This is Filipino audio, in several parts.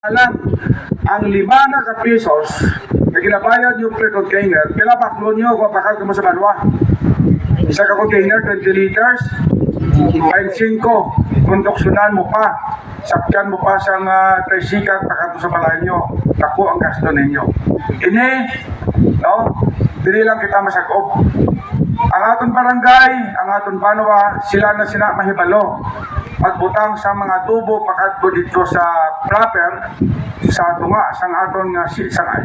Alam, ang 5 na ka pesos na ginabayad yung pre-container, kailan baklo nyo kung bakal ka mo sa banwa. Isa ka container, 20 liters, 25, konduksyonan mo pa, sakyan mo pa siyang tricycle, pakato sa balay nyo, tako ang gasto ninyo. Ini, no, dili lang kita masagop. Ang aton barangay, ang aton banwa, sila na sina mahibalo. Pagbutang sa mga tubo pakadto dito sa proper sa tunga sang aton nga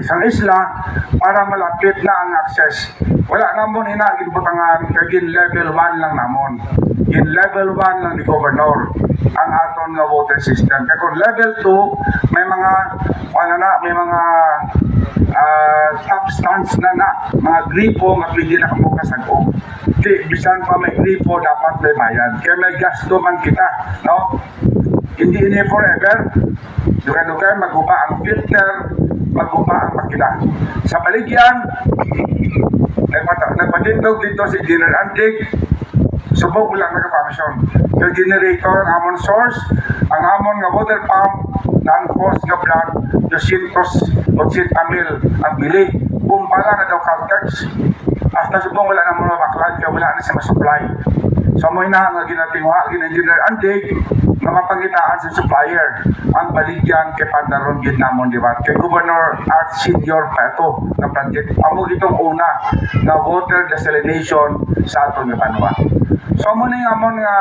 sang isla para malapit na ang access. Wala namon ina ginbutangan kay gin level 1 lang namon. Gin level 1 lang ni governor ang aton nga water system. Kaya kung level 2 may mga may mga substance na mga gripo nga pwede na kamuka sa ko. Di, bisan pa may gripo dapat may bayad. Kaya may gasto man kita, no? Hindi ini forever. Duga-duga maguba ang filter, maguba ang makina. Sa baligyan, nagpatindog dito si Engineer Antic, subok lang naka-function. Yung generator ang amon source, ang amon nga water pump, non-force nga brand, 280 mil ang bili. Bumbala na daw Caltex. Hasta subong wala na mga baklan, kaya wala na siya masupply. So mo ina nga ginatingwa, gina-engineer Antic, nga mapangitaan sa supplier. Ang baligyan kay Pandaron gid namon di ba? Kay Governor Art Senior pa ito na project. Amo itong una na water desalination sa aton nga banwa. So mo na amon nga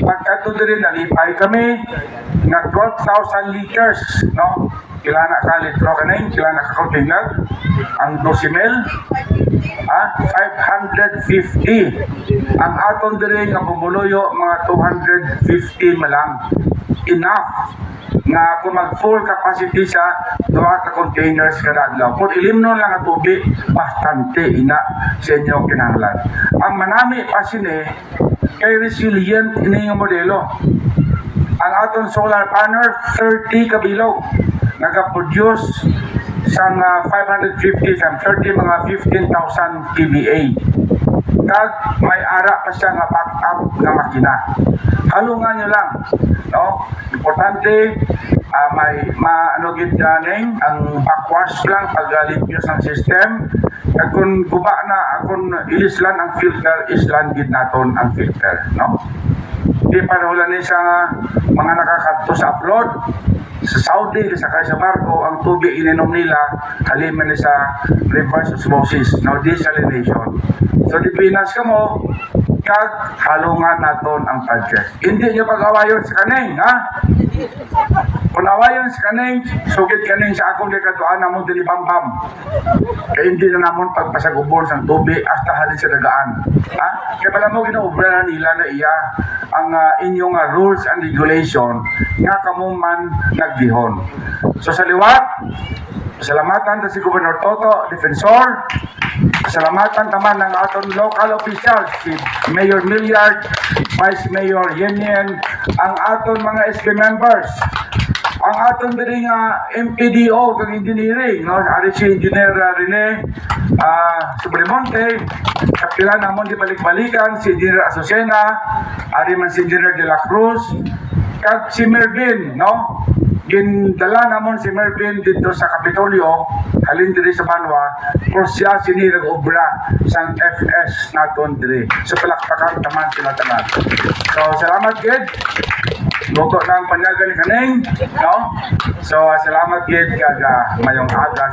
pagkadto diri nalipay kami nga 12,000 liters, no? Kila na ka litro kanin, kila na ka container ang 12 mil 550 ang aton diri nga bumuluyo mga 250 malang enough nga kung mag full capacity sa 2 ka containers kada adlaw. Kung ilimnon lang ang tubig, bastante ina sa inyo kinahanglan. Ang manami pa sini kay resilient ini nga modelo. Ang aton solar panel 30 kabilog nagaproduce sang 550 sang 30 mga 15,000 kVA. Kag may ara pa siya nga backup nga makina. Halungan nyo lang, no? Importante may maano gid ganing ang backwash lang paglimpyo sang system. Kag kun guba na akon ilislan ang filter, islan gid naton ang filter, no? Di panahon ni sa mga nakakadto sa upload sa Saudi, sa sa barko, ang tubig ininom nila, haliman ni sa reverse osmosis, no, desalination. So, di Pinas ka mo, kag halungan naton ang project. Hindi nyo pag-awayon sa kaning, ha? Kung awayon sa kaning, sugit kaning sa akong likatuan na mo dinibambam. Kaya hindi na namon pagpasagubon sa tubig hasta halin sa dagaan. Ha? Kaya pala mo ginaubra na nila na iya ang inyong rules and regulation nga kamo man nagbihon. So sa liwat, salamatan si Governor Toto, Defensor, salamatan naman ng aton local officials, si Mayor Milliard, Vice Mayor Yenyen, ang aton mga SB members, ang aton diri nga MPDO kag engineering, no, ari si Engineer Rene Subrimonte, kapila namon di balik-balikan si Engineer Azucena, ari man si Engineer De La Cruz, kag si Mervin, no? Gindala namon si Mervin dito sa Kapitolyo, halin diri sa Banwa, kung siya sinirag obra sang FS naton diri. So palakpakan taman sila tanan. So salamat gid. Luto ng panyagan ni kaning, no? So salamat gid kag mayong aga.